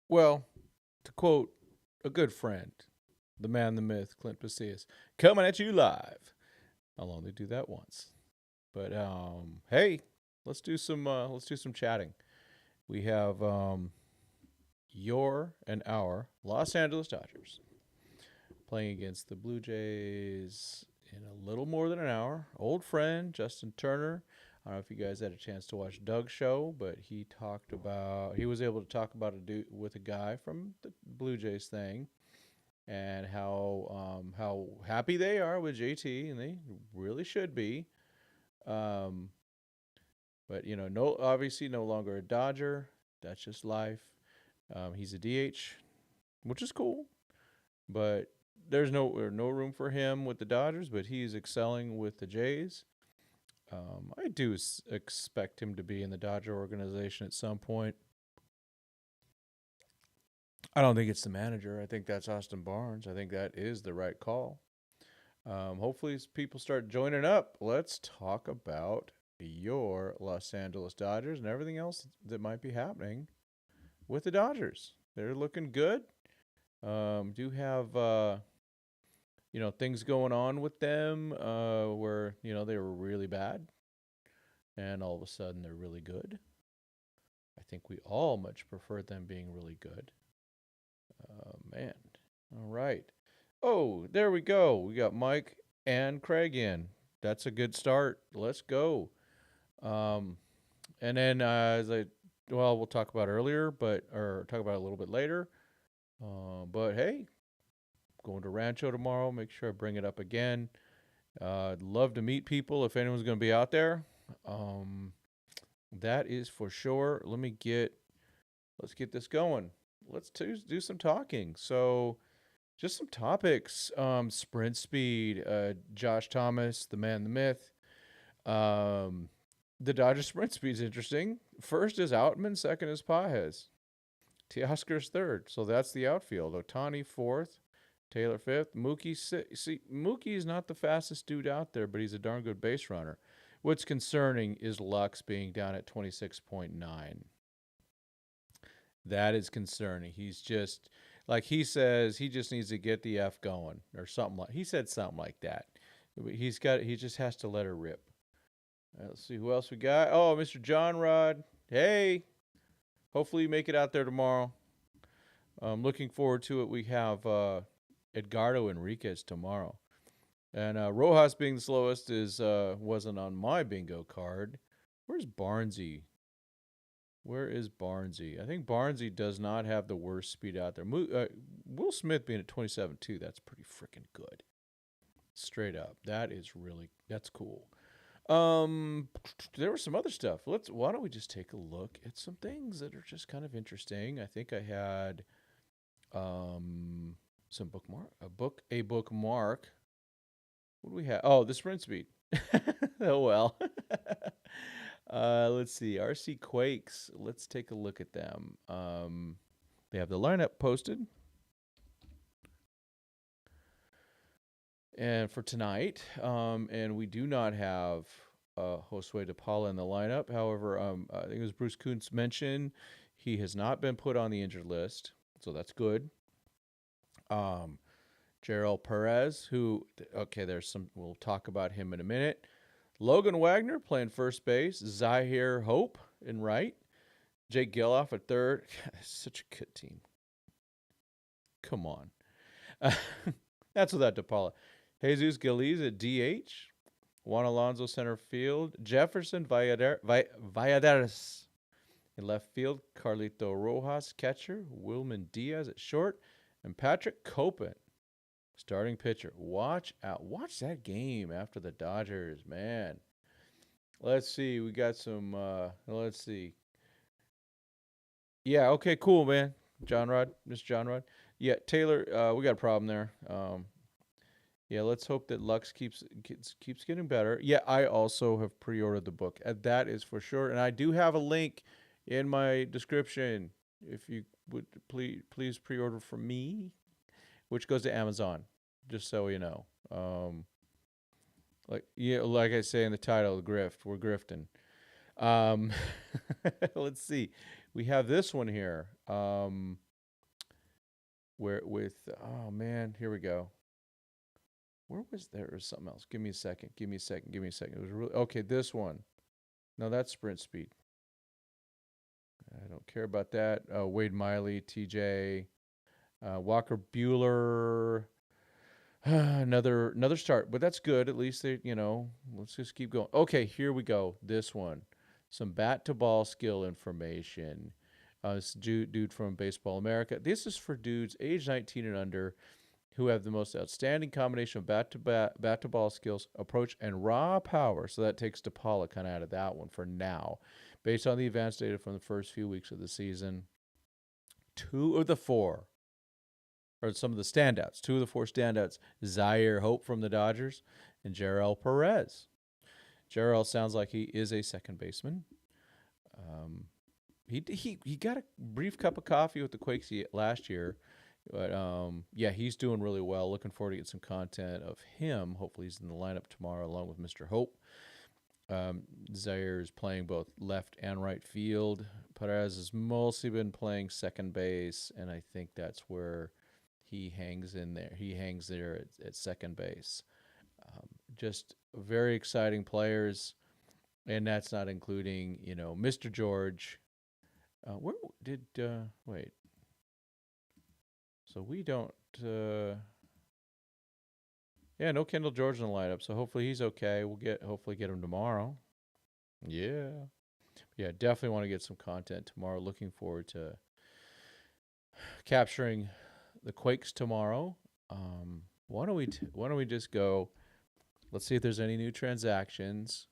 Well, to quote a good friend, the man, the myth, Clint Pasillas, coming at you live. I'll only do that once. But hey, let's do some chatting. We have your and our Los Angeles Dodgers playing against the Blue Jays in a little more than an hour. Old friend Justin Turner. I don't know if you guys had a chance to watch Doug's show, but he was able to talk about with a guy from the Blue Jays thing and how happy they are with JT, and they really should be. Um, but no, obviously no longer a Dodger. That's just life. He's a DH, which is cool, but there's no room for him with the Dodgers. But he's excelling with the Jays. I do expect him to be in the Dodger organization at some point. I don't think it's the manager. I think that's Austin Barnes. I think that is the right call. Hopefully, as people start joining up, let's talk about your Los Angeles Dodgers and everything else that might be happening with the Dodgers. They're looking good. Do have things going on with them where they were really bad, and all of a sudden they're really good. I think we all much prefer them being really good. Man, all right. Oh, there we go. We got Mike and Craig in. That's a good start. Let's go. Um, and then we'll talk about earlier, or talk about it a little bit later. But hey, going to Rancho tomorrow. Make sure I bring it up again. I'd love to meet people if anyone's going to be out there. Um, that is for sure. Let's get this going. Let's do some talking. So, just some topics. Sprint speed. Josh Thomas, the man, the myth. Um, the Dodgers sprint speed is interesting. First is Outman, second is Pajes. Teoscar's third. So that's the outfield. Ohtani fourth, Taylor fifth. Mookie see Mookie is not the fastest dude out there, but he's a darn good base runner. What's concerning is Lux being down at 26.9. That is concerning. He's just like he says he just needs to get the F going or something like he said something like that. He just has to let her rip. Let's see who else we got. Oh, Mr. John Rod. Hey, hopefully you make it out there tomorrow. I'm looking forward to it. We have Edgardo Enriquez tomorrow. And Rojas being the slowest wasn't on my bingo card. Where's Barnesy? Where is Barnesy? I think Barnesy does not have the worst speed out there. Will Smith being at 27.2, that's pretty freaking good. Straight up. That's cool. There was some other stuff. Why don't we just take a look at some things that are just kind of interesting. I think I had some bookmark. What do we have? Oh, the sprint speed. Oh well. Let's see. RC Quakes. Let's take a look at them. They have the lineup posted. And for tonight, and we do not have Josue DePaula in the lineup. However, I think it was Bruce Kuntz mentioned he has not been put on the injured list, so that's good. Gerald Perez, we'll talk about him in a minute. Logan Wagner playing first base. Zahir Hope in right. Jake Geloff at third. Such a good team. Come on. That's without DePaula. Jesus Galiz at DH. Juan Alonso center field. Jefferson Valladares in left field. Carlito Rojas catcher. Wilman Diaz at short. And Patrick Copen starting pitcher. Watch out. Watch that game after the Dodgers, man. Let's see. We got some. Let's see. Yeah. Okay. Cool, man. John Rod, Mr. John Rod. Yeah, Taylor. We got a problem there. Yeah. Let's hope that Lux keeps getting better. Yeah. I also have pre-ordered the book. That is for sure, and I do have a link in my description. If you would please pre-order from me, which goes to Amazon. Just so you know. Like I say in the title, grift. We're grifting. Um, let's see. We have this one here. where with oh man, here we go. Where was there or something else? Give me a second. Give me a second. Give me a second. It was really okay. This one. No, that's sprint speed. I don't care about that. Wade Miley, TJ, Walker Bueller. Another start, but that's good. At least they, let's just keep going. Okay, here we go. This one, some bat to ball skill information. This dude from Baseball America. This is for dudes age 19 and under who have the most outstanding combination of bat to ball skills, approach, and raw power. So that takes DePaula kind of out of that one for now. Based on the advanced data from the first few weeks of the season, two of the four standouts, Zaire Hope from the Dodgers and Jarrell Perez. Jarrell sounds like he is a second baseman. He got a brief cup of coffee with the Quakes last year. But, yeah, he's doing really well. Looking forward to get some content of him. Hopefully he's in the lineup tomorrow along with Mr. Hope. Zaire is playing both left and right field. Perez has mostly been playing second base, and I think that's where he hangs in there. He hangs there at second base. Just very exciting players, and that's not including, Mr. George. Where did wait? So we don't. Yeah, no Kendall George in the lineup. So hopefully he's okay. We'll hopefully get him tomorrow. Yeah, definitely want to get some content tomorrow. Looking forward to capturing the Quakes tomorrow. Why don't we just go? Let's see if there's any new transactions.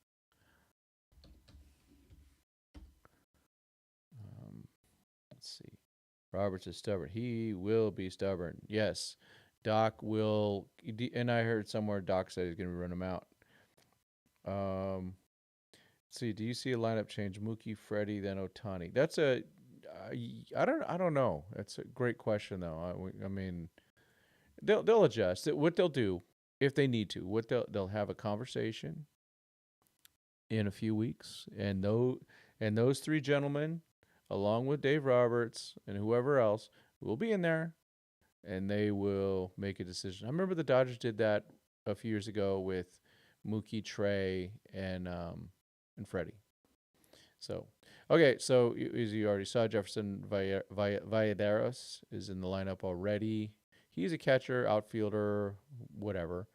Let's see. Roberts is stubborn. He will be stubborn. Yes. Doc will, and I heard somewhere Doc said he's going to run him out. Let's see. Do you see a lineup change? Mookie, Freddie, then Ohtani. That's I don't know. That's a great question though. I mean, they'll adjust. What they'll do if they need to. They'll have a conversation in a few weeks, and those three gentlemen, along with Dave Roberts and whoever else, will be in there, and they will make a decision. I remember the Dodgers did that a few years ago with Mookie, Trey, and Freddie. So, okay, so as you already saw, Jefferson Valladares is in the lineup already. He's a catcher, outfielder, whatever.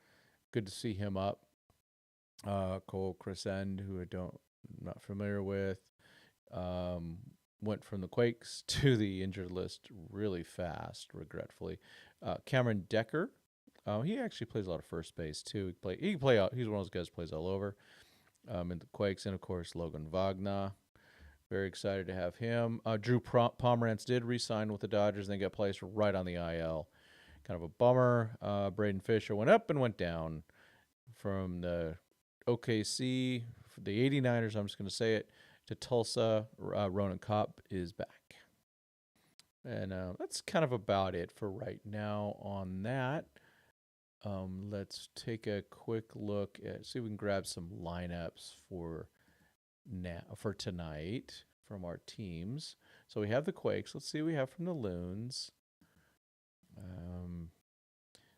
Good to see him up. Cole Crescend, who I'm not familiar with, went from the Quakes to the injured list really fast, regretfully. Cameron Decker, he actually plays a lot of first base too. He can play out. He's one of those guys who plays all over. In the Quakes, and of course Logan Wagner. Very excited to have him. Drew Pomerantz did re-sign with the Dodgers, and they got placed right on the IL. Kind of a bummer. Braden Fisher went up and went down from the OKC, the 89ers, I'm just going to say it, to Tulsa. Ronan Kopp is back. And that's kind of about it for right now on that. Let's take a quick look at, see if we can grab some lineups for tonight from our teams. So we have the Quakes. Let's see what we have from the Loons.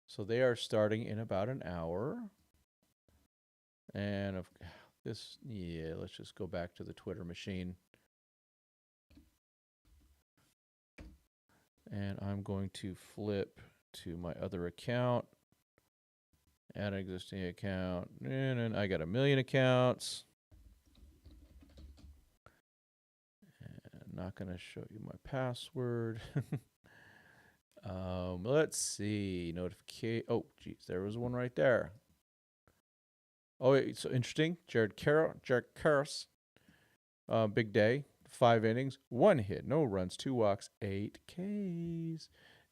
So they are starting in about an hour. And let's just go back to the Twitter machine. And I'm going to flip to my other account. Add an existing account. And I got 1 million accounts. And I'm not going to show you my password. Let's see. Notification. Oh, geez. There was one right there. Oh, it's so interesting. Jared Karras. Big day. 5 innings. 1 hit. No runs. 2 walks. 8 Ks.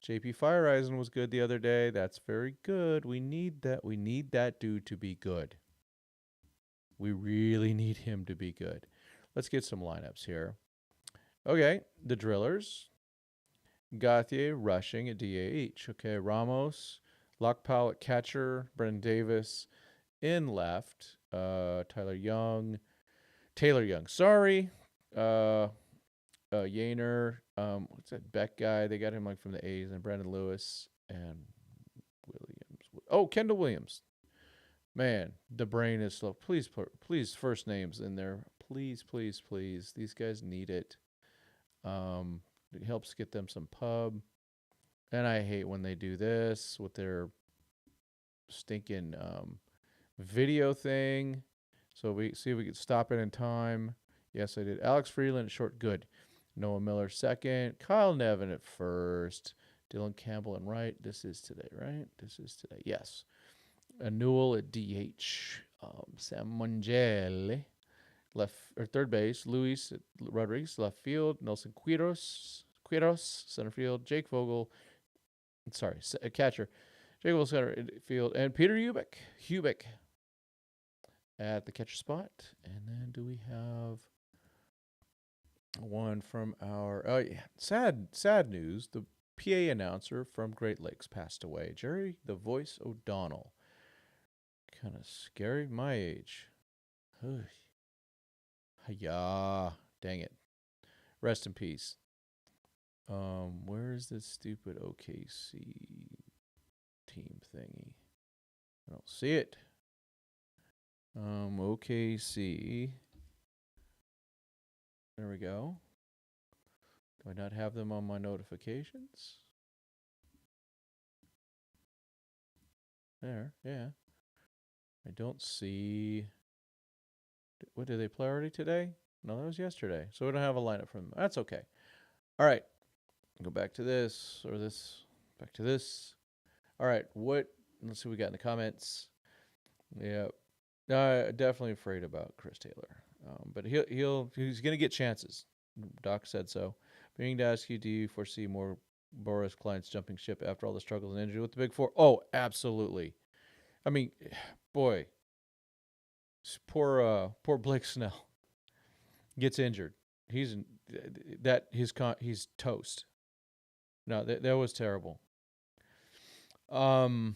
JP Fireisen was good the other day. That's very good. We need that. We need that dude to be good. We really need him to be good. Let's get some lineups here. Okay, the Drillers. Gauthier rushing at DH. Okay, Ramos. Lockpal at catcher. Brendan Davis in left. Taylor Young. Sorry. Yainer. What's that Beck guy? They got him like from the A's, and Brandon Lewis and Williams. Oh, Kendall Williams. Man, the brain is slow. Please, first names in there. Please, please, please. These guys need it. It helps get them some pub. And I hate when they do this with their stinking video thing. So we see if we could stop it in time. Yes, I did. Alex Freeland at short, good. Noah Miller second. Kyle Nevin at first. Dylan Campbell and right. This is today, right? This is today. Yes. Newell at DH. Sam Mangel left or third base. Luis Rodriguez left field. Nelson Quiros center field. Jake Vogel. Sorry, catcher. Jake Vogel center field, and Peter Hubick at the catcher spot. And then do we have one from our sad news? The PA announcer from Great Lakes passed away. Jerry the Voice O'Donnell. Kind of scary. My age. Yeah. Dang it. Rest in peace. Where is this stupid OKC team thingy? I don't see it. OKC. There we go. Do I not have them on my notifications? There, yeah. I don't see. What did they play already today? No, that was yesterday. So we don't have a lineup from them. That's okay. All right. Go back to this or this. Back to this. All right. Let's see what we got in the comments. Yeah. Definitely afraid about Chris Taylor. But he's going to get chances. Doc said so. Being to ask you, do you foresee more Boris clients jumping ship after all the struggles and injury with the Big Four? Oh, absolutely. I mean, boy, poor Blake Snell gets injured. He's toast. No, that was terrible. Yeah,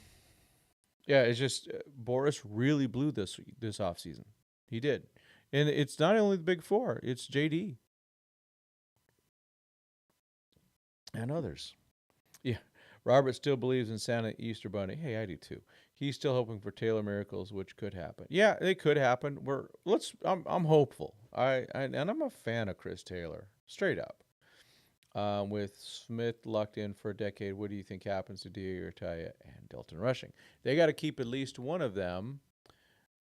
it's just Boris really blew this offseason. He did. And it's not only the Big Four, it's JD and others. Yeah. Robert still believes in Santa Easter Bunny. Hey, I do too. He's still hoping for Taylor miracles, which could happen. Yeah, they could happen. I'm hopeful. And I'm a fan of Chris Taylor, straight up. With Smith locked in for a decade, what do you think happens to Diego Urtaya and Delton Rushing? They got to keep at least one of them.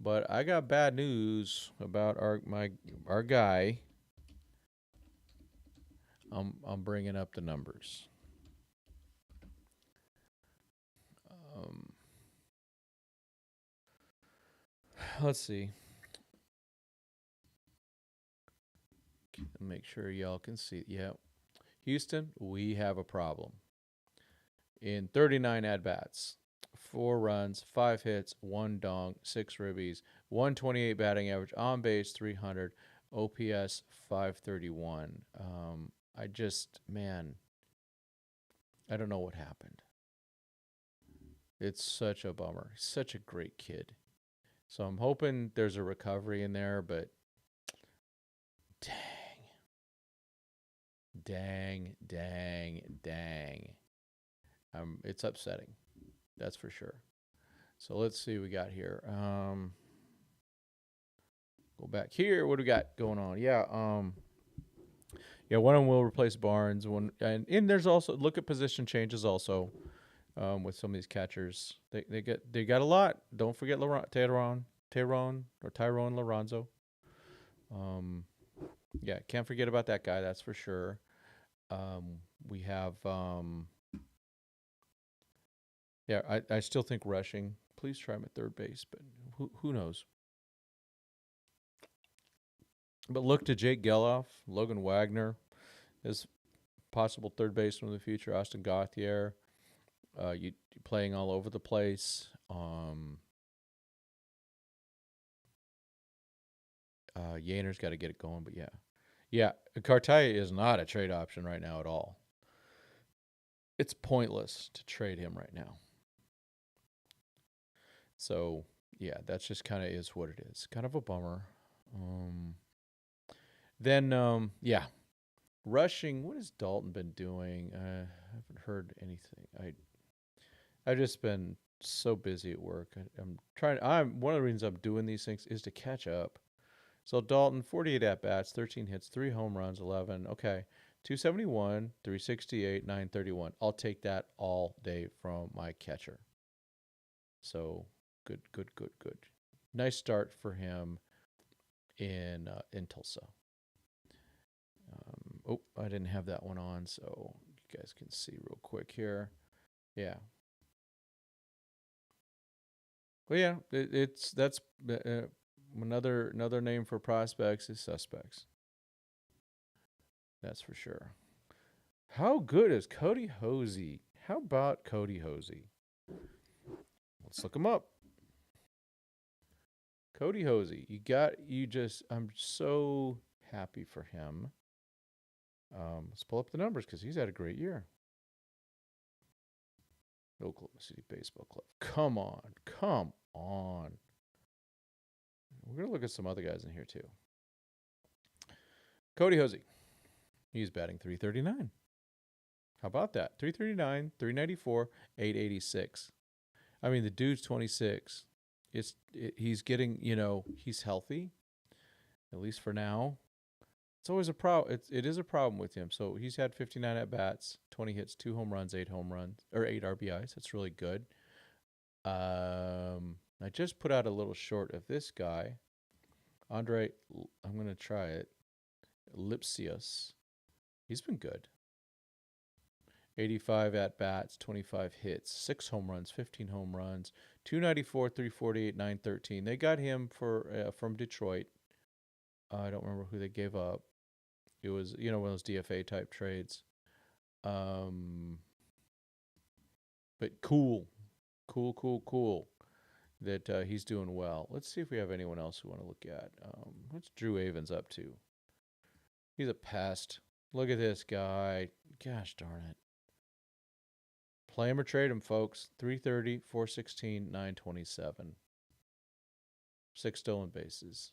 But I got bad news about our guy. I'm bringing up the numbers. Let's see. Make sure y'all can see. Yeah. Houston, we have a problem. In 39 at-bats, 4 runs, 5 hits, 1 dong, 6 ribbies, 128 batting average, on base 300, OPS 531. I don't know what happened. It's such a bummer. He's such a great kid. So I'm hoping there's a recovery in there, but dang. It's upsetting. That's for sure. So let's see what we got here. Go back here. What do we got going on? Yeah, one of them will replace Barnes. And there's also look at position changes also. With some of these catchers, they got a lot. Don't forget Tyrone Lorenzo. Yeah, can't forget about that guy. That's for sure. We have I still think Rushing. Please try him at third base, but who knows? But look to Jake Geloff, Logan Wagner, as possible third baseman in the future. Austin Gauthier. You playing all over the place. Yainer's got to get it going, but yeah. Cartaya is not a trade option right now at all. It's pointless to trade him right now. So yeah, that's just kind of is what it is. Kind of a bummer. Then Rushing, what has Dalton been doing? I haven't heard anything. I've just been so busy at work. I'm one of the reasons I'm doing these things is to catch up. So Dalton, 48 at bats, 13 hits, 3 home runs, 11. Okay. 271, 368, 931. I'll take that all day from my catcher. So good, good, good, good. Nice start for him in Tulsa. I didn't have that one on, so you guys can see real quick here. Yeah. Well, yeah, that's another name for prospects is suspects. That's for sure. How good is Cody Hosey? How about Cody Hosey? Let's look him up. Cody Hosey, I'm so happy for him. Let's pull up the numbers because he's had a great year. Oklahoma City Baseball Club. Come on. We're going to look at some other guys in here too. Cody Hosey. He's batting 339. How about that? 339, 394, 886. I mean, the dude's 26. He's getting, he's healthy, at least for now. It's always a problem. It is a problem with him. So he's had 59 at bats, 20 hits, 2 home runs, 8 RBIs. That's really good. I just put out a little short of this guy, Andre. I'm gonna try it. Lipsius. He's been good. 85 at bats, 25 hits, 6 home runs, 15 home runs, 294, 348, 913. They got him from Detroit. I don't remember who they gave up. It was, one of those DFA type trades. But cool that he's doing well. Let's see if we have anyone else we want to look at. What's Drew Avens up to? He's a pest. Look at this guy. Gosh darn it. Play him or trade him, folks. 330, 416, 927. 6 stolen bases.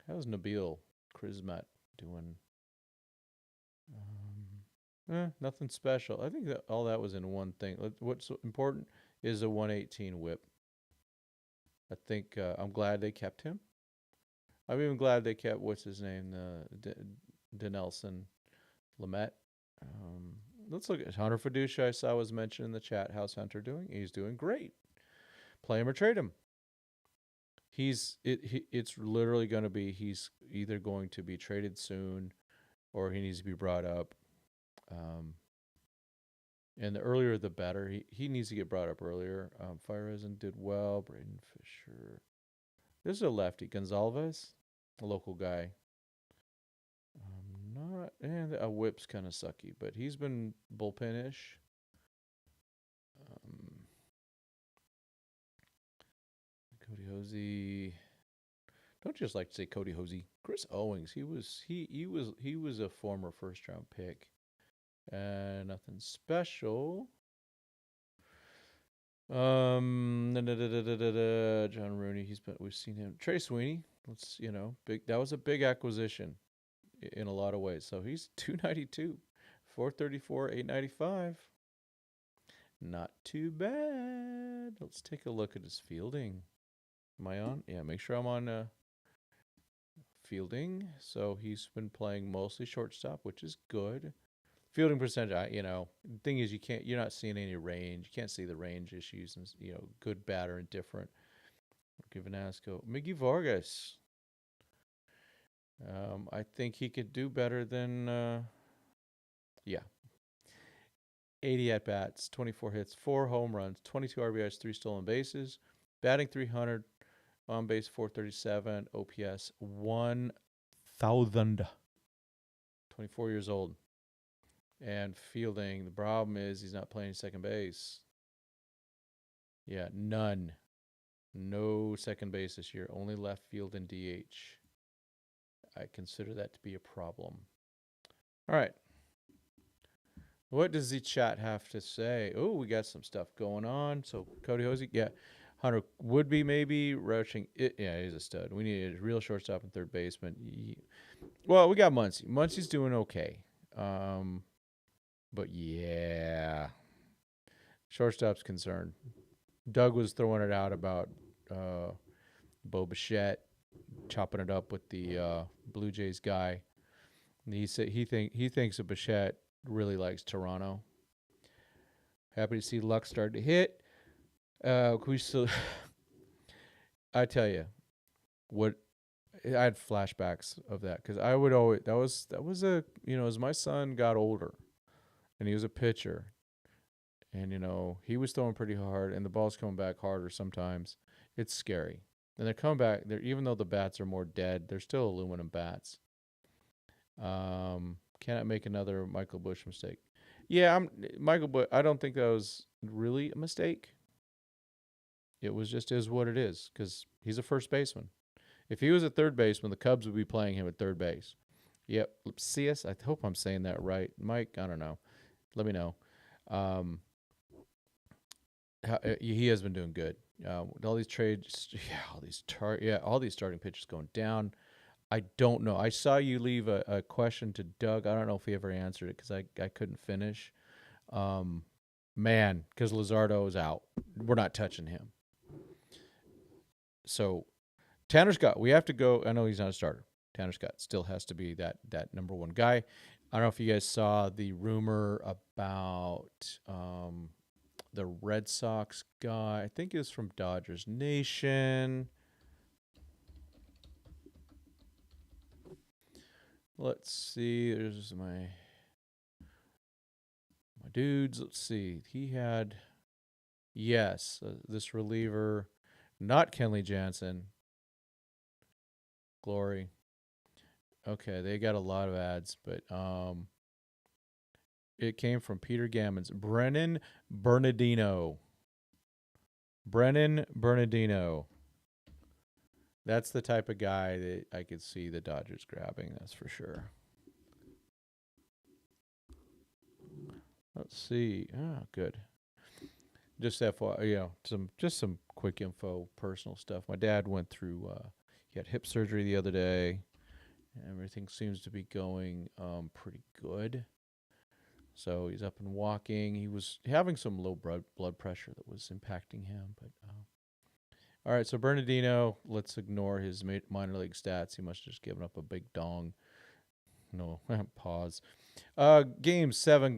How's Nabil Krismat doing? Nothing special. I think that all that was in one thing. What's important is a 118 whip. I think I'm glad they kept him. I'm even glad they kept, what's his name, Denelson Lamet. Let's look at Hunter Fiducia. I saw was mentioned in the chat. How's Hunter doing? He's doing great. Play him or trade him. It's literally going to be, he's either going to be traded soon or he needs to be brought up. And the earlier the better. He needs to get brought up earlier. Fireisen did well. Braden Fisher. This is a lefty. Gonzalez, a local guy. A whip's kind of sucky, but he's been bullpen-ish. Cody Hosey. Don't just like to say Cody Hosey. Chris Owings. He was a former first-round pick. Nothing special. John Rooney. We've seen him. Trey Sweeney. Big. That was a big acquisition in a lot of ways. So he's 292, 434, 895. Not too bad. Let's take a look at his fielding. Am I on? Yeah, make sure I'm on fielding. So he's been playing mostly shortstop, which is good. Fielding percentage, the thing is you're not seeing any range. You can't see the range issues and, good, bad, or indifferent. Okay, Vanasco. Miggy Vargas. I think he could do better than, 80 at-bats, 24 hits, 4 home runs, 22 RBIs, 3 stolen bases, batting 300, on base 437, OPS 1,000. 24 years old. And fielding, the problem is he's not playing second base. Yeah, none. No second base this year, only left field and DH. I consider that to be a problem. All right. What does the chat have to say? Oh, we got some stuff going on. So, Cody Hosey, yeah. Hunter would be maybe rushing. Yeah, he's a stud. We need a real shortstop and third baseman. Well, we got Muncy. Muncy's doing okay. But yeah, shortstop's concerned. Doug was throwing it out about Bo Bichette chopping it up with the Blue Jays guy. And he said he thinks that Bichette really likes Toronto. Happy to see luck start to hit. We still, I tell you, what I had flashbacks of that because I would always that was a as my son got older, and he was a pitcher, and he was throwing pretty hard, and the ball's coming back harder sometimes. It's scary, and they're coming back. They're even though the bats are more dead, they're still aluminum bats. Cannot make another Michael Bush mistake. Yeah, Michael Bush. I don't think that was really a mistake. It was just is what it is because he's a first baseman. If he was a third baseman, the Cubs would be playing him at third base. Yep, Lipsius. I hope I'm saying that right, Mike. I don't know. Let me know. He has been doing good. All these trades, all these starting pitchers going down. I don't know. I saw you leave a question to Doug. I don't know if he ever answered it because I couldn't finish. Man, because Luzardo is out. We're not touching him. So Tanner Scott, we have to go. I know he's not a starter. Tanner Scott still has to be that number one guy. I don't know if you guys saw the rumor about the Red Sox guy. I think it was from Dodgers Nation. Let's see. There's my dudes. Let's see. He had, yes, this reliever, not Kenley Jansen. Glory. Okay, they got a lot of ads, but it came from Peter Gammons. Brennan Bernardino. That's the type of guy that I could see the Dodgers grabbing, that's for sure. Let's see. Good. Just FYI, some quick info, personal stuff. My dad went through he had hip surgery the other day. Everything seems to be going pretty good. So he's up and walking. He was having some low blood pressure that was impacting him. But all right, so Bernardino, let's ignore his minor league stats. He must have just given up a big dong. No, pause. Games, 7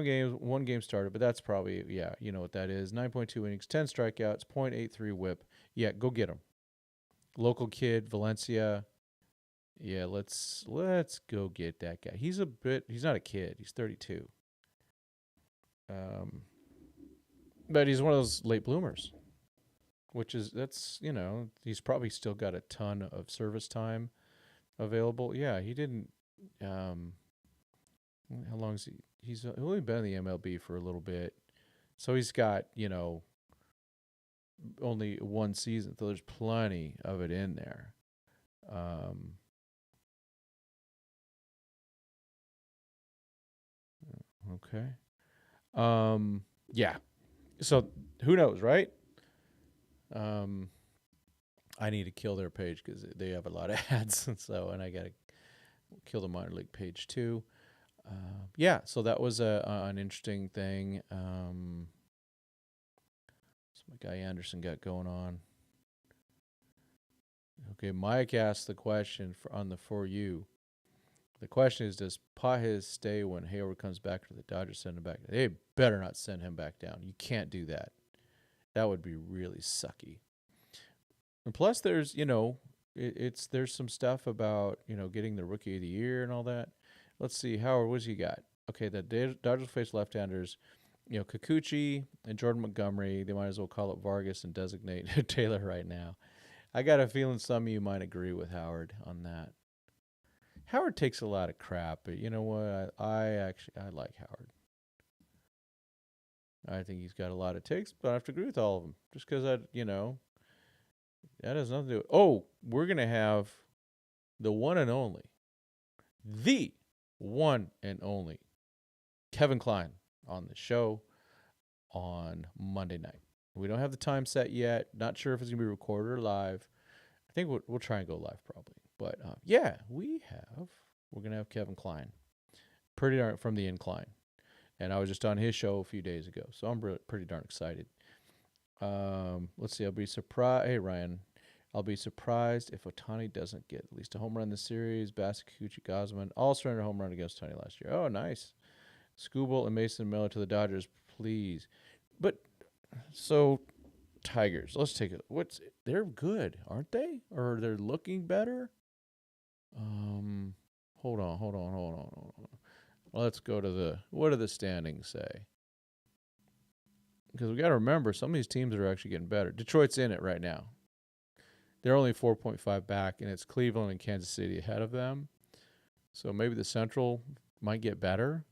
games, 1 game started, but that's probably, you know what that is. 9.2 innings, 10 strikeouts, .83 whip. Yeah, go get him. Local kid, Valencia. Yeah, let's go get that guy. He's not a kid. He's 32. But he's one of those late bloomers, he's probably still got a ton of service time available. Yeah, he didn't, how long is he? He's only been in the MLB for a little bit. So he's got, only one season. So there's plenty of it in there. Okay. Yeah. So who knows, right? I need to kill their page because they have a lot of ads. And I got to kill the minor league page too. Yeah, so that was an interesting thing. So my guy Anderson got going on. Okay, Mike asked the question on the For You. The question is, does Pages stay when Hayward comes back, or the Dodgers send him back? They better not send him back down. You can't do that. That would be really sucky. And plus, there's, there's some stuff about, getting the Rookie of the Year and all that. Let's see, Howard, what's he got? Okay, the Dodgers face left-handers, Kikuchi and Jordan Montgomery. They might as well call it Vargas and designate Taylor right now. I got a feeling some of you might agree with Howard on that. Howard takes a lot of crap, but you know what? I like Howard. I think he's got a lot of takes, but I have to agree with all of them. Just because that has nothing to do with. Oh, we're going to have the one and only Kevin Kline on the show on Monday night. We don't have the time set yet. Not sure if it's gonna be recorded or live. I think we'll try and go live probably. But yeah, we're gonna have Kevin Klein, pretty darn from the Incline, and I was just on his show a few days ago, so I'm pretty darn excited. Let's see. I'll be surprised. Hey Ryan, I'll be surprised if Ohtani doesn't get at least a home run this series. Bassett, Kikuchi, Gosman all surrendered home run against Ohtani last year. Oh, nice. Skubal and Mason Miller to the Dodgers, please. But so Tigers. Let's take it. They're good, aren't they? Or they're looking better? Hold on. Let's go to what do the standings say? Because we got to remember some of these teams are actually getting better. Detroit's in it right now. They're only 4.5 back, and it's Cleveland and Kansas City ahead of them. So maybe the Central might get better.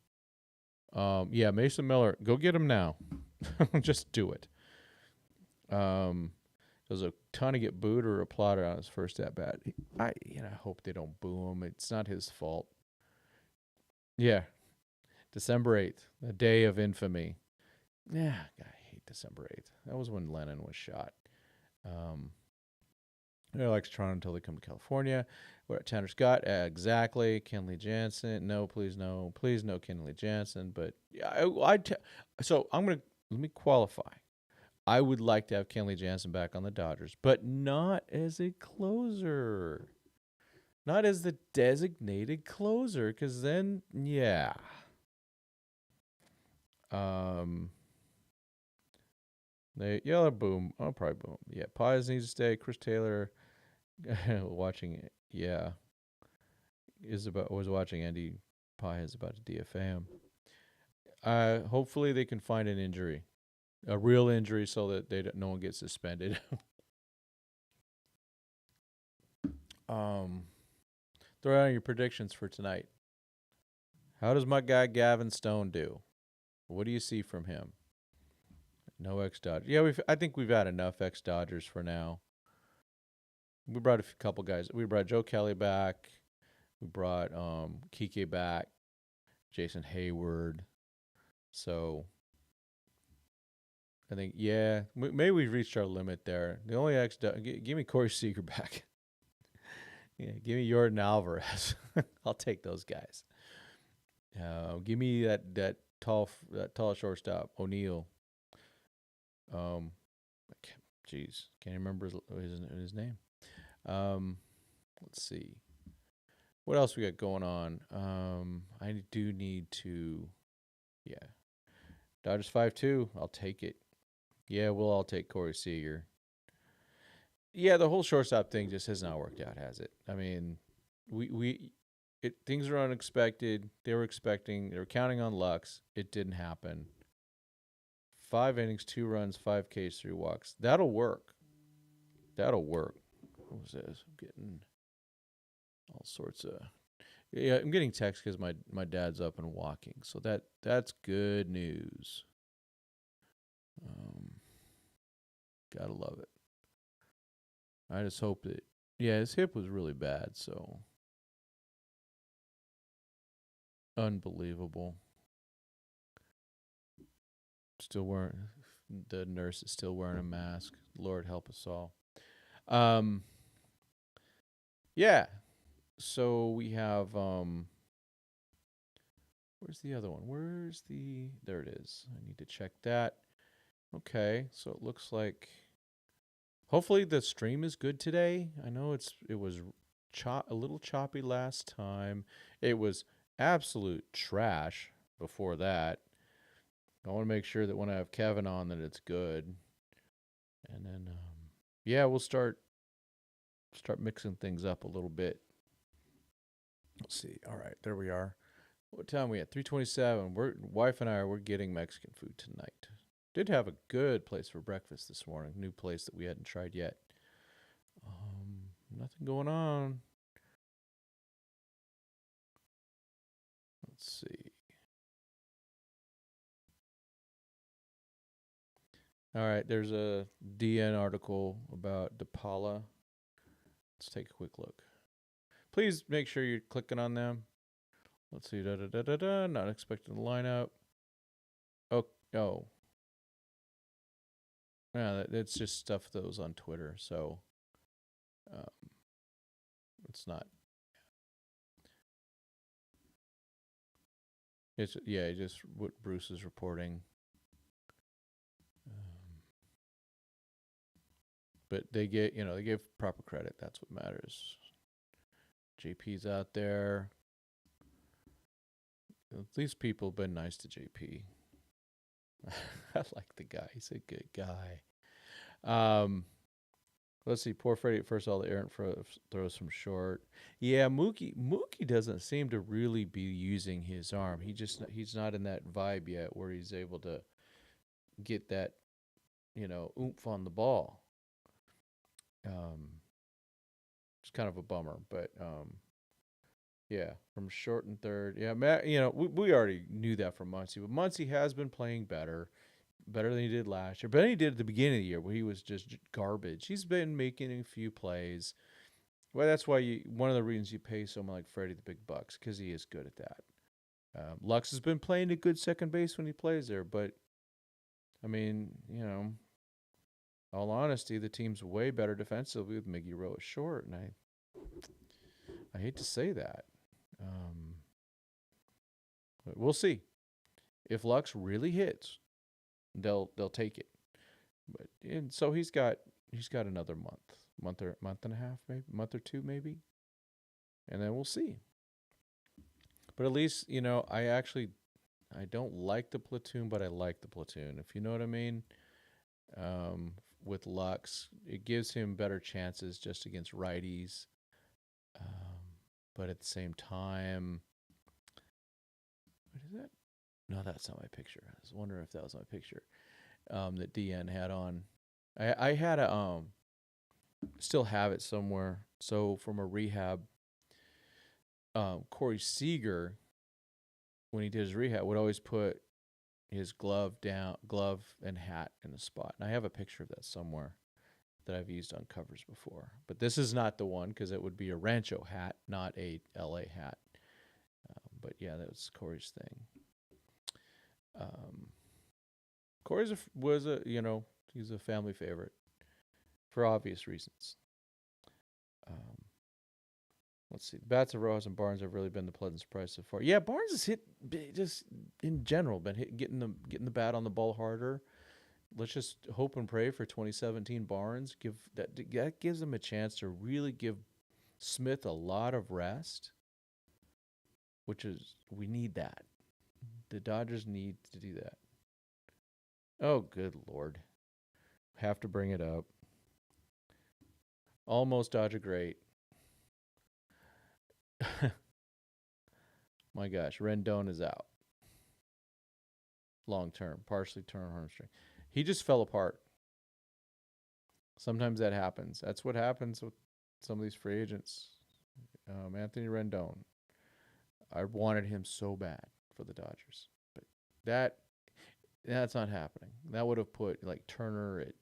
Yeah, Mason Miller, go get him now. Just do it. Does Ohtani get booed or applauded on his first at bat? I hope they don't boo him. It's not his fault. Yeah, December 8th, the day of infamy. Yeah, I hate December 8th. That was when Lennon was shot. They likes Toronto until they come to California. We're at Tanner Scott. Exactly. Kenley Jansen. No, please no. Please no Kenley Jansen. But yeah, so let me qualify. I would like to have Kenley Jansen back on the Dodgers, but not as a closer. Not as the designated closer, because then, yeah. They'll boom. I'll probably boom. Yeah, Pies needs to stay. Chris Taylor, watching it. Yeah, was watching Andy Pie is about to DFA him. Hopefully they can find an injury, a real injury, so that no one gets suspended. Throw out your predictions for tonight. How does my guy Gavin Stone do? What do you see from him? No ex-Dodgers. Yeah, I think we've had enough ex-Dodgers for now. We brought a couple guys. We brought Joe Kelly back. We brought Kike back. Jason Hayward. So I think, yeah, maybe we've reached our limit there. The only give me Corey Seager back. Yeah, give me Jordan Alvarez. I'll take those guys. Give me that tall shortstop, O'Neill. Jeez, can't remember his name. Let's see. What else we got going on? I do need to, yeah. Dodgers 5-2. I'll take it. Yeah, we'll all take Corey Seager. Yeah, the whole shortstop thing just has not worked out, has it? I mean, things are unexpected. They were counting on Lux. It didn't happen. 5 innings, 2 runs, 5 Ks, 3 walks. That'll work. What was this? I'm getting all sorts of. Yeah, I'm getting texts because my dad's up and walking, so that's good news. Gotta love it. I just hope that, yeah, his hip was really bad, so unbelievable. The nurse is still wearing a mask. Lord help us all. Yeah. So we have where's the other one? There it is. I need to check that. Okay, so it looks like hopefully the stream is good today. I know it was a little choppy last time. It was absolute trash before that. I want to make sure that when I have Kevin on that it's good. And then yeah, we'll start mixing things up a little bit. Let's see. All right, there we are. What time are we at? 3:27. Wife and we're getting Mexican food tonight. Did have a good place for breakfast this morning. New place that we hadn't tried yet. Nothing going on. Let's see. All right, there's a DN article about DePaula. Let's take a quick look. Please make sure you're clicking on them. Let's see. Not expecting the lineup. Oh. Yeah, it's just stuff that was on Twitter, so um, it's not. It's yeah, just what Bruce is reporting. Um, but they gave proper credit. That's what matters. JP's out there. These people have been nice to JP. I like the guy. He's a good guy. Um, let's see. Poor Freddie at first. All the errant throws from short. Yeah, Mookie doesn't seem to really be using his arm. He's not in that vibe yet where he's able to get that oomph on the ball. It's kind of a bummer, but yeah, from short and third. Yeah, Matt, we already knew that from Muncy, but Muncy has been playing better than he did last year. Better than he did at the beginning of the year where he was just garbage. He's been making a few plays. Well, that's why one of the reasons you pay someone like Freddie the big bucks, because he is good at that. Lux has been playing a good second base when he plays there, but I mean, all honesty, the team's way better defensively with Miggy Rowe at short, and I hate to say that. But we'll see. If Lux really hits, they'll take it. But and so he's got another month and a half, maybe month or two, maybe, and then we'll see. But at least I don't like the platoon, but I like the platoon. If you know what I mean. With Lux, it gives him better chances just against righties. But at the same time, what is that? No, that's not my picture. I was wondering if that was my picture that DN had on. I had a still have it somewhere. So from a rehab, Corey Seager, when he did his rehab, would always put his glove and hat in a spot. And I have a picture of that somewhere that I've used on covers before. But this is not the one because it would be a Rancho hat, not a LA hat. But yeah, that was Corey's thing. Corey's he's a family favorite for obvious reasons. Let's see. The bats of Rojas and Barnes have really been the pleasant surprise so far. Yeah, Barnes has hit just in general been getting the bat on the ball harder. Let's just hope and pray for 2017 Barnes. That gives him a chance to really give Smith a lot of rest, which is we need that. The Dodgers need to do that. Oh, good Lord. Have to bring it up. Almost Dodger great. My gosh, Rendon is out. Long term, partially torn hamstring. He just fell apart. Sometimes that happens. That's what happens with some of these free agents. Anthony Rendon. I wanted him so bad for the Dodgers, but that's not happening. That would have put like Turner at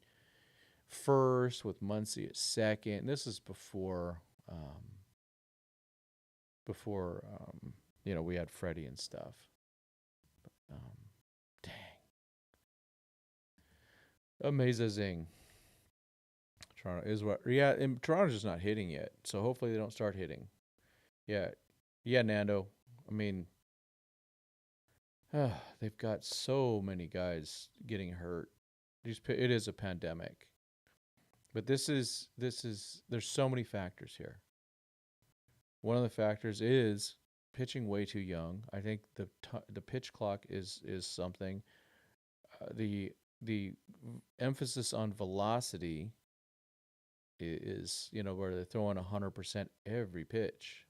first with Muncy at second. This is before we had Freddie and stuff. Dang. Amazing. Toronto is what? Yeah, and Toronto's just not hitting yet. So hopefully they don't start hitting. Yeah. Yeah, Nando. I mean, they've got so many guys getting hurt. It is a pandemic. But this is there's so many factors here. One of the factors is pitching way too young. I think the pitch clock is something. The emphasis on velocity is where they're throwing 100% every pitch.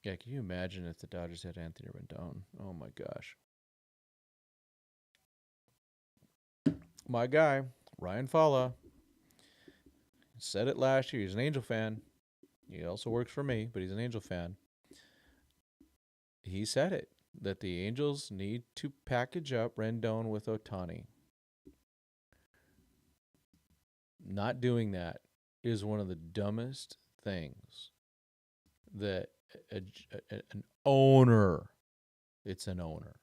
Yeah, can you imagine if the Dodgers had Anthony Rendon? Oh my gosh. My guy, Ryan Falla, said it last year. He's an Angel fan. He also works for me, but he's an Angel fan. He said it, that the Angels need to package up Rendon with Ohtani. Not doing that is one of the dumbest things that an owner, it's an owner.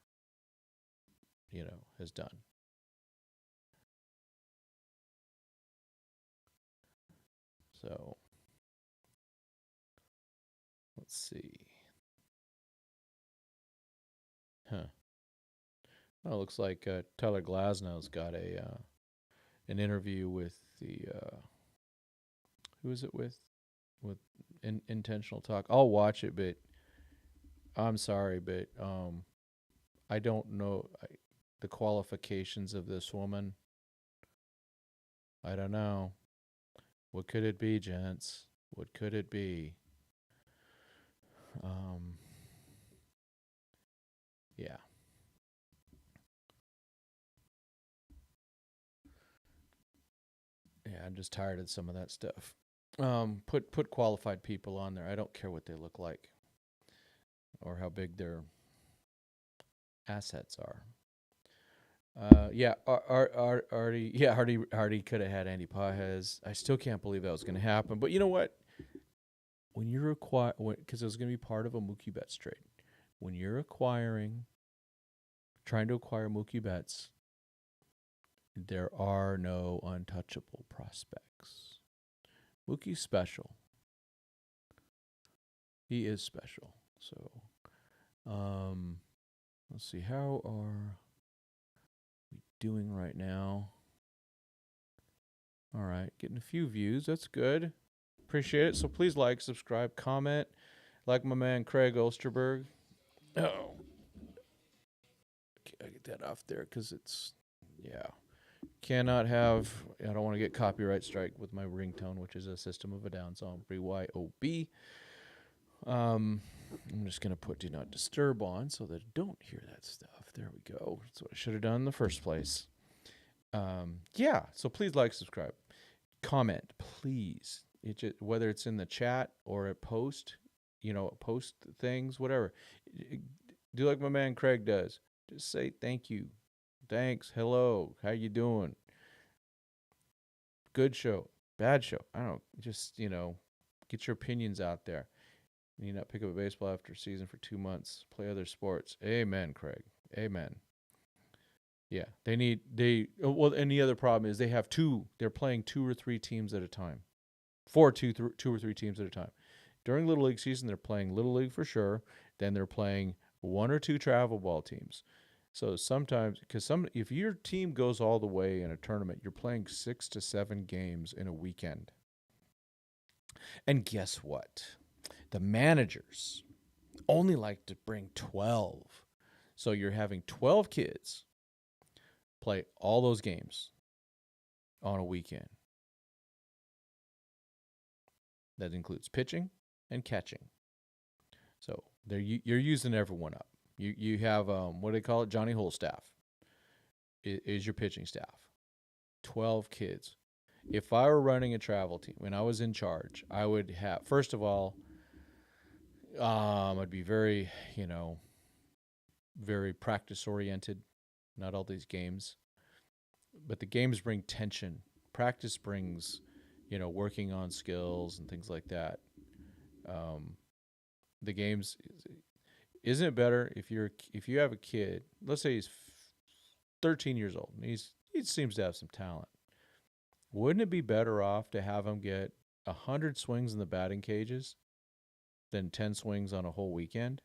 has done. So let's see. Huh. Well, it looks like Tyler Glasnow's got an interview with the who is it with Intentional Talk. I'll watch it, but I'm sorry, but I don't know the qualifications of this woman. I don't know. What could it be, gents? What could it be? Yeah. Yeah, I'm just tired of some of that stuff. Put qualified people on there. I don't care what they look like or how big their assets are. Yeah, Hardy could have had Andy Pages. I still can't believe that was going to happen. But you know what? When you're because it was going to be part of a Mookie Betts trade. When you're trying to acquire Mookie Betts, there are no untouchable prospects. Mookie's special. He is special. So, let's see. How are we doing right now? All right, getting a few views. That's good. Appreciate it. So please like, subscribe, comment. Like my man Craig Osterberg. Oh, I get that off there because it's, yeah. Cannot have, I don't want to get copyright strike with my ringtone, which is a System of a Down song, BYOB. I'm just going to put Do Not Disturb on so that I don't hear that stuff. There we go. That's what I should have done in the first place. Yeah, so please like, subscribe, comment, please. Whether it's in the chat or at post things, whatever. Do like my man Craig does. Just say thank you. Thanks. Hello. How you doing? Good show. Bad show. I don't know. Just, get your opinions out there. You need not pick up a baseball after season for 2 months. Play other sports. Amen, Craig. Amen. Yeah. And the other problem is they're playing 2 or 3 teams at a time. Two or three teams at a time. During Little League season, they're playing Little League for sure. Then they're playing 1 or 2 travel ball teams. So sometimes, if your team goes all the way in a tournament, you're playing 6 to 7 games in a weekend. And guess what? The managers only like to bring 12. So you're having 12 kids play all those games on a weekend. That includes pitching and catching. So you're using everyone up. You have, what do they call it? Johnny Hole staff is your pitching staff. 12 kids. If I were running a travel team, when I was in charge, I would have, first of all, I'd be very, very practice oriented, not all these games. But the games bring tension. Practice brings, working on skills and things like that. The games, isn't it better if you have a kid, let's say he's 13 years old and he seems to have some talent. Wouldn't it be better off to have him get 100 swings in the batting cages than 10 swings on a whole weekend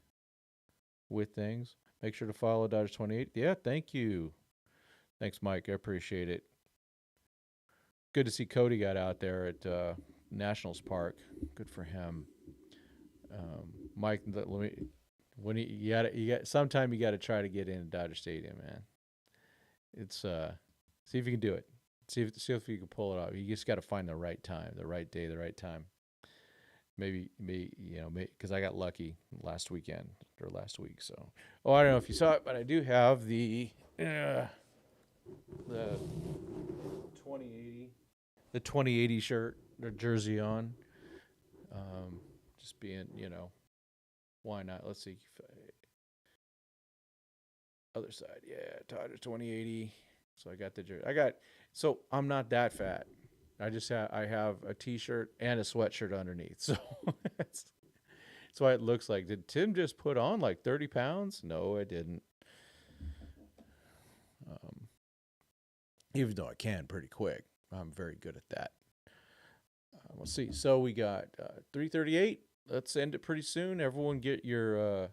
with things? Make sure to follow Dodgers 28. Yeah, thank you. Thanks, Mike. I appreciate it. Good to see Cody got out there at Nationals Park. Good for him. Mike, sometime you got to try to get in Dodger Stadium, man. It's see if you can do it. See if you can pull it off. You just got to find the right time, the right day, the right time. Maybe because I got lucky last week. So, I don't know if you saw it, but I do have the 2080 shirt or jersey on. Just being, why not? Let's see. Other side, yeah, Dodgers 2080. So I got the jersey. So I'm not that fat. I have a t-shirt and a sweatshirt underneath. So that's why it looks like. Did Tim just put on like 30 pounds? No, I didn't. even though I can pretty quick. I'm very good at that. We'll see. So we got 3:38. Let's end it pretty soon. Everyone get your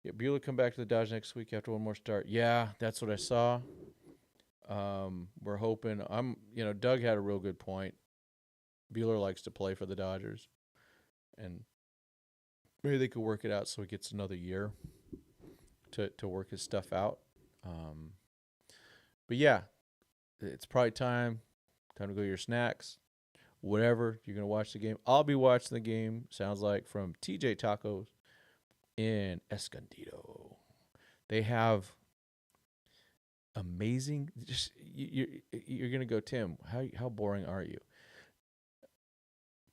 Bueller come back to the Dodge next week after one more start. Yeah, that's what I saw. We're hoping. Doug had a real good point. Bueller likes to play for the Dodgers, and maybe they could work it out so he gets another year to work his stuff out. But yeah, it's probably time to go to your snacks. Whatever, you're going to watch the game. I'll be watching the game, sounds like, from TJ Tacos in Escondido. They have amazing, you're going to go, Tim, how boring are you?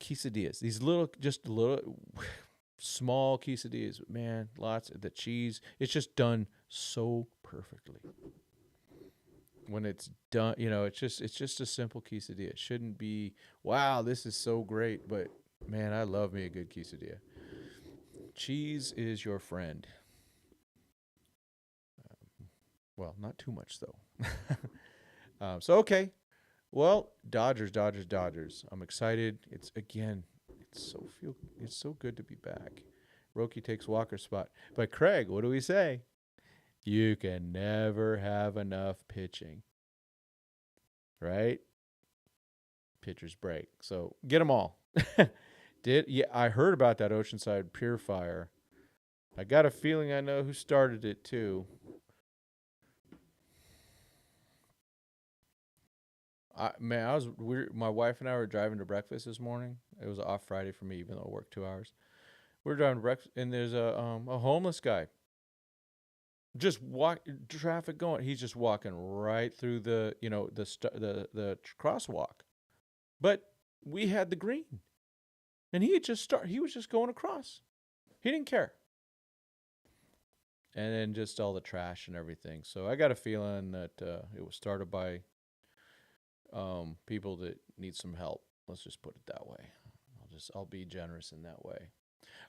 Quesadillas, these little small quesadillas, man, lots of the cheese. It's just done so perfectly. When it's done, it's just a simple quesadilla. It shouldn't be, wow, this is so great, but man, I love me a good quesadilla. Cheese is your friend. Well, not too much though. Okay. Well, Dodgers. I'm excited. It's so good to be back. Roki takes Walker's spot. But Craig, what do we say? You can never have enough pitching. Right? Pitchers break. So get them all. I heard about that Oceanside Pier fire. I got a feeling I know who started it too. My wife and I were driving to breakfast this morning. It was off Friday for me, even though I worked 2 hours. We're driving to breakfast, and there's a homeless guy. Just traffic going. He's just walking right through the crosswalk. But we had the green, and he was just going across. He didn't care. And then just all the trash and everything. So I got a feeling that it was started by people that need some help. Let's just put it that way. I'll be generous in that way.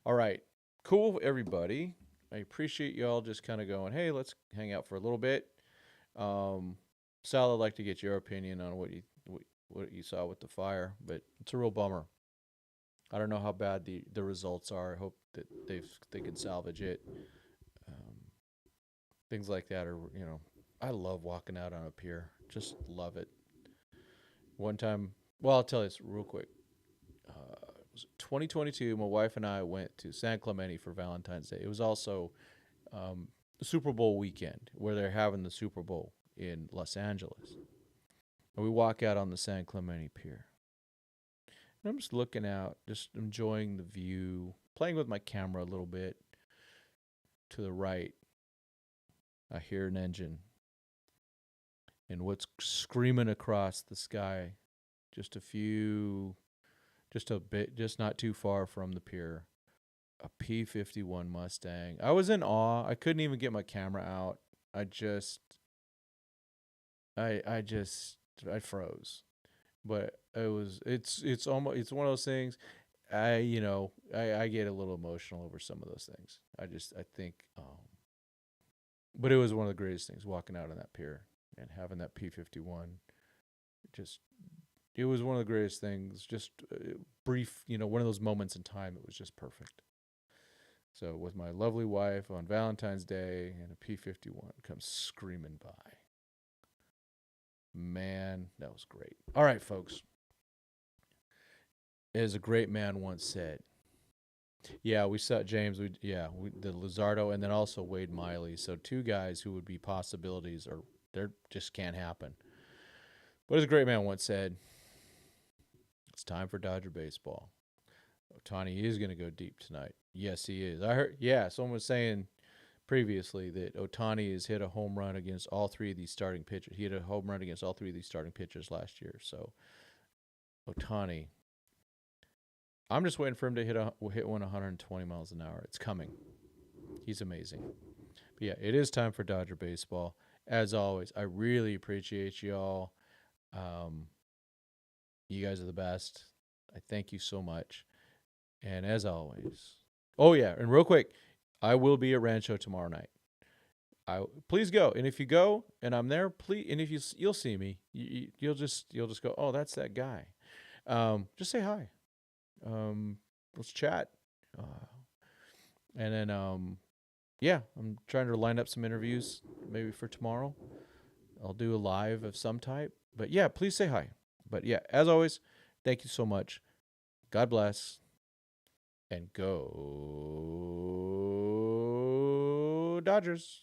All right. Cool, everybody. I appreciate y'all just kind of going, hey, let's hang out for a little bit. Sal, I'd like to get your opinion on what you saw with the fire, but it's a real bummer. I don't know how bad the results are. I hope that they can salvage it. Things like that are, I love walking out on a pier. Just love it. One time, I'll tell you this real quick. It was 2022. My wife and I went to San Clemente for Valentine's Day. It was also Super Bowl weekend where they're having the Super Bowl in Los Angeles. And we walk out on the San Clemente Pier. And I'm just looking out, just enjoying the view, playing with my camera a little bit. To the right, I hear an engine. And what's screaming across the sky, just a bit, just not too far from the pier, a P-51 Mustang. I was in awe. I couldn't even get my camera out. I froze. But it's one of those things. I get a little emotional over some of those things. I think, but it was one of the greatest things walking out on that pier and having that P-51. It was one of the greatest things. Just brief, one of those moments in time. It was just perfect. So with my lovely wife on Valentine's Day and a P-51 comes screaming by. Man, that was great. All right, folks. As a great man once said, yeah, we saw James. The Luzardo, and then also Wade Miley. So 2 guys who would be possibilities, or they just can't happen. But as a great man once said, it's time for Dodger baseball. Ohtani is going to go deep tonight. Yes, he is. I heard. Yeah, someone was saying previously that Ohtani has hit a home run against all 3 of these starting pitchers. He hit a home run against all 3 of these starting pitchers last year. So Ohtani, I'm just waiting for him to hit one 120 miles an hour. It's coming. He's amazing. But yeah, it is time for Dodger baseball. As always, I really appreciate y'all. You guys are the best. I thank you so much. And as always, oh yeah, and real quick, I will be at Rancho tomorrow night. Please go. And if you go and I'm there, please, and if you'll see me, you'll just go, oh, that's that guy. Just say hi. Let's chat. And then yeah, I'm trying to line up some interviews maybe for tomorrow. I'll do a live of some type. But yeah, please say hi. But yeah, as always, thank you so much. God bless. And go Dodgers.